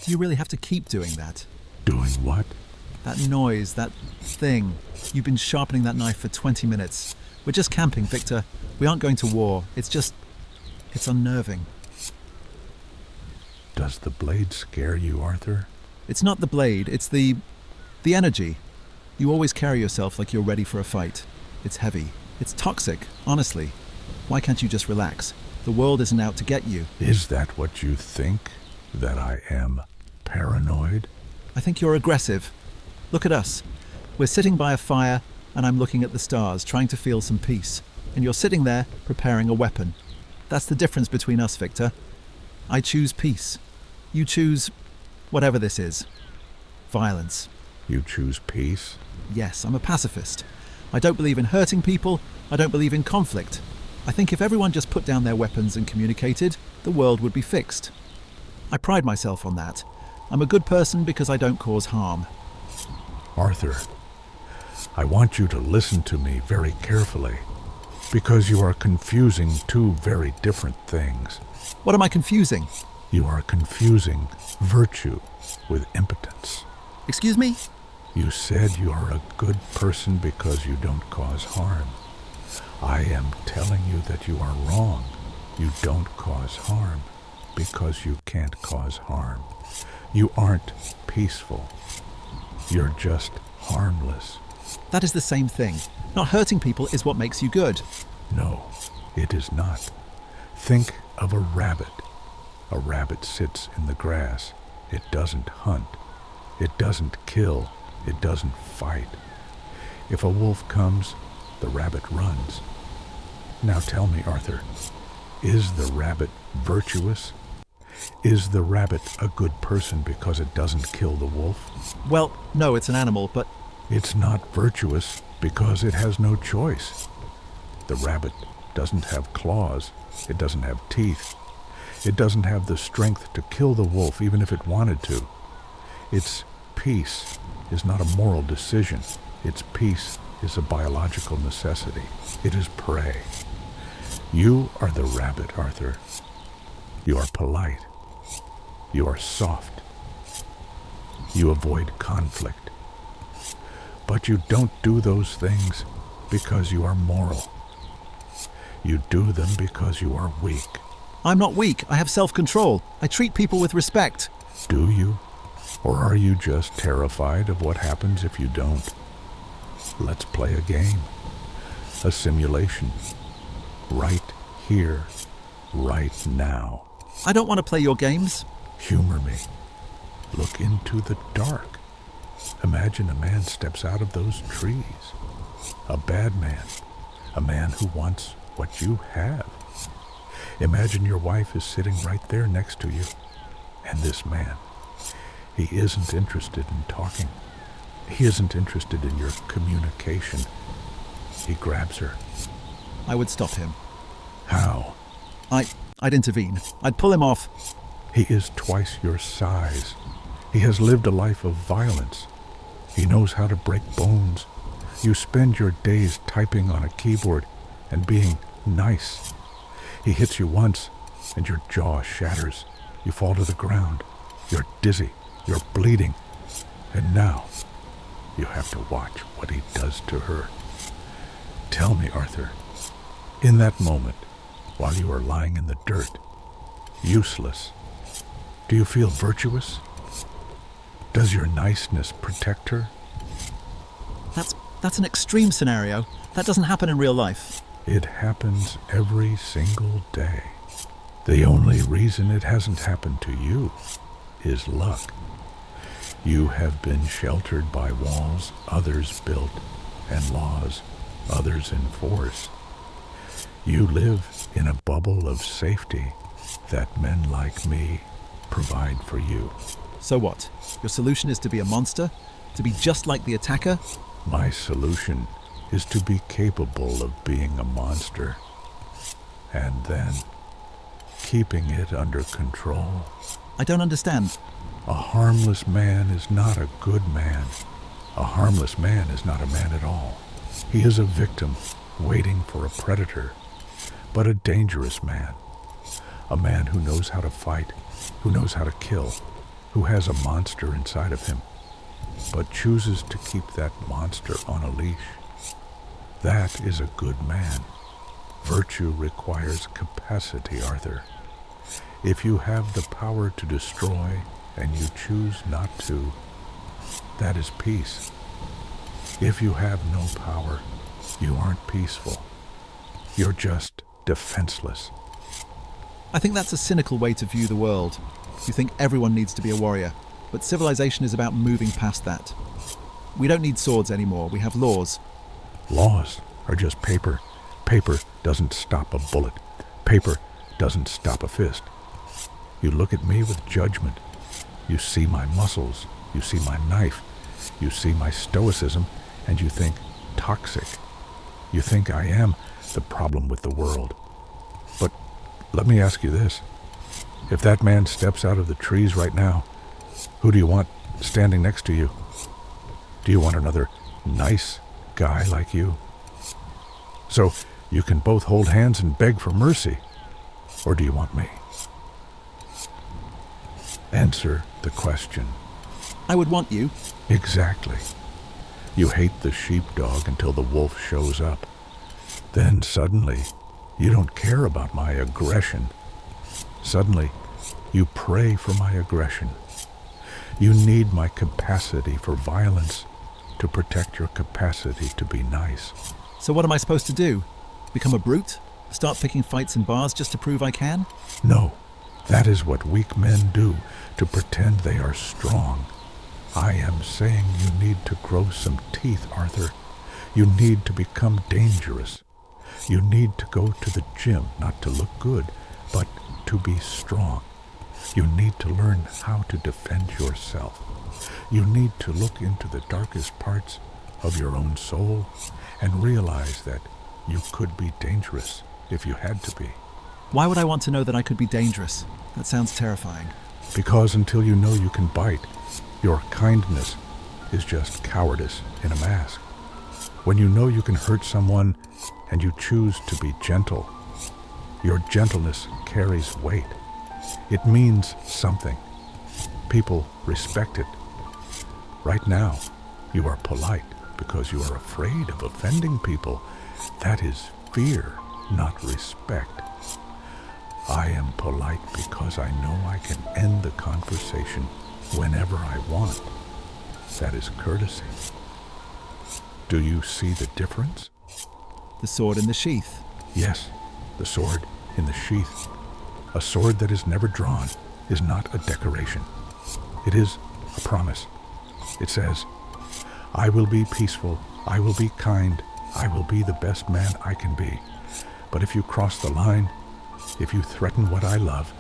Do you really have to keep doing that? Doing what? That noise, that thing. You've been sharpening that knife for 20 minutes. We're just camping, Victor. We aren't going to war. It's unnerving. Does the blade scare you, Arthur? It's not the blade, it's the energy. You always carry yourself like you're ready for a fight. It's heavy. It's toxic, honestly. Why can't you just relax? The world isn't out to get you. Is that what you think? That I am paranoid? I think you're aggressive. Look at us. We're sitting by a fire, and I'm looking at the stars, trying to feel some peace. And you're sitting there, preparing a weapon. That's the difference between us, Victor. I choose peace. You choose whatever this is. Violence. You choose peace? Yes, I'm a pacifist. I don't believe in hurting people. I don't believe in conflict. I think if everyone just put down their weapons and communicated, the world would be fixed. I pride myself on that. I'm a good person because I don't cause harm. Arthur, I want you to listen to me very carefully, because you are confusing two very different things. What am I confusing? You are confusing virtue with impotence. Excuse me? You said you are a good person because you don't cause harm. I am telling you that you are wrong. You don't cause harm because you can't cause harm. You aren't peaceful. You're just harmless. That is the same thing. Not hurting people is what makes you good. No, it is not. Think of a rabbit. A rabbit sits in the grass. It doesn't hunt. It doesn't kill. It doesn't fight. If a wolf comes, the rabbit runs. Now tell me, Arthur, is the rabbit virtuous? Is the rabbit a good person because it doesn't kill the wolf? Well, no, it's an animal, but... It's not virtuous because it has no choice. The rabbit doesn't have claws. It doesn't have teeth. It doesn't have the strength to kill the wolf even if it wanted to. Its peace is not a moral decision. Its peace is a biological necessity. It is prey. You are the rabbit, Arthur. You are polite. You are soft. You avoid conflict. But you don't do those things because you are moral. You do them because you are weak. I'm not weak. I have self-control. I treat people with respect. Do you? Or are you just terrified of what happens if you don't? Let's play a game. A simulation. Right here, right now. I don't want to play your games. Humor me. Look into the dark. Imagine a man steps out of those trees. A bad man. A man who wants what you have. Imagine your wife is sitting right there next to you. And this man, he isn't interested in talking. He isn't interested in your communication. He grabs her. I would stop him. How? I'd intervene. I'd pull him off. He is twice your size. He has lived a life of violence. He knows how to break bones. You spend your days typing on a keyboard and being nice. He hits you once and your jaw shatters. You fall to the ground. You're dizzy. You're bleeding. And now you have to watch what he does to her. Tell me, Arthur, in that moment, while you are lying in the dirt, useless, do you feel virtuous? Does your niceness protect her? That's an extreme scenario. That doesn't happen in real life. It happens every single day. The only reason it hasn't happened to you is luck. You have been sheltered by walls others built and laws others enforce. You live in a bubble of safety that men like me provide for you. So what? Your solution is to be a monster? To be just like the attacker? My solution is to be capable of being a monster, and then keeping it under control. I don't understand. A harmless man is not a good man. A harmless man is not a man at all. He is a victim waiting for a predator, but a dangerous man. A man who knows how to fight, who knows how to kill, who has a monster inside of him, but chooses to keep that monster on a leash. That is a good man. Virtue requires capacity, Arthur. If you have the power to destroy and you choose not to, that is peace. If you have no power, you aren't peaceful. You're just defenseless. I think that's a cynical way to view the world. You think everyone needs to be a warrior, but civilization is about moving past that. We don't need swords anymore, we have laws. Laws are just paper. Paper doesn't stop a bullet. Paper doesn't stop a fist. You look at me with judgment. You see my muscles. You see my knife. You see my stoicism, and you think toxic. You think I am the problem with the world. But let me ask you this. If that man steps out of the trees right now, who do you want standing next to you? Do you want another nice guy like you? So you can both hold hands and beg for mercy, or do you want me? Answer the question. I would want you. Exactly. You hate the sheepdog until the wolf shows up. Then suddenly, you don't care about my aggression. Suddenly, you pray for my aggression. You need my capacity for violence to protect your capacity to be nice. So what am I supposed to do? Become a brute? Start picking fights in bars just to prove I can? No, that is what weak men do, to pretend they are strong. I am saying you need to grow some teeth, Arthur. You need to become dangerous. You need to go to the gym, not to look good, but to be strong. You need to learn how to defend yourself. You need to look into the darkest parts of your own soul and realize that you could be dangerous if you had to be. Why would I want to know that I could be dangerous? That sounds terrifying. Because until you know you can bite, your kindness is just cowardice in a mask. When you know you can hurt someone and you choose to be gentle, your gentleness carries weight. It means something. People respect it. Right now, you are polite because you are afraid of offending people. That is fear, not respect. I am polite because I know I can end the conversation whenever I want. That is courtesy. Do you see the difference? The sword in the sheath. Yes, the sword in the sheath. A sword that is never drawn is not a decoration. It is a promise. It says, I will be peaceful, I will be kind, I will be the best man I can be. But if you cross the line, if you threaten what I love,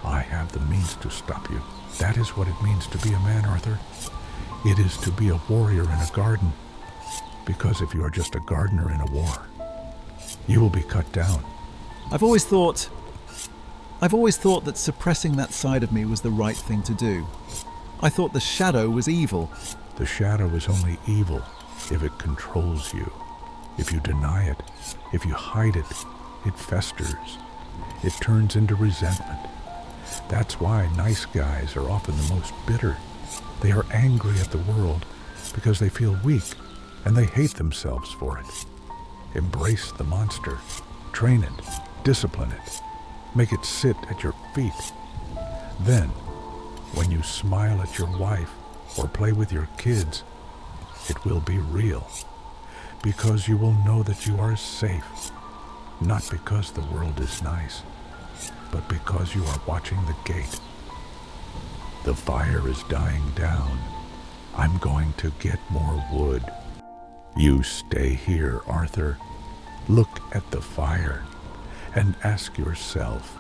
I have the means to stop you. That is what it means to be a man, Arthur. It is to be a warrior in a garden. Because if you are just a gardener in a war, you will be cut down. I've always thought that suppressing that side of me was the right thing to do. I thought the shadow was evil. The shadow is only evil if it controls you. If you deny it, if you hide it, it festers. It turns into resentment. That's why nice guys are often the most bitter. They are angry at the world because they feel weak and they hate themselves for it. Embrace the monster. Train it. Discipline it. Make it sit at your feet. Then, when you smile at your wife or play with your kids, it will be real. Because you will know that you are safe. Not because the world is nice, but because you are watching the gate. The fire is dying down. I'm going to get more wood. You stay here, Arthur. Look at the fire and ask yourself,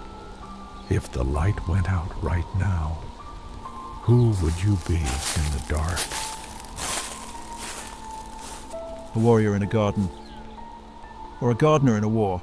if the light went out right now, who would you be in the dark? A warrior in a garden. Or a gardener in a war.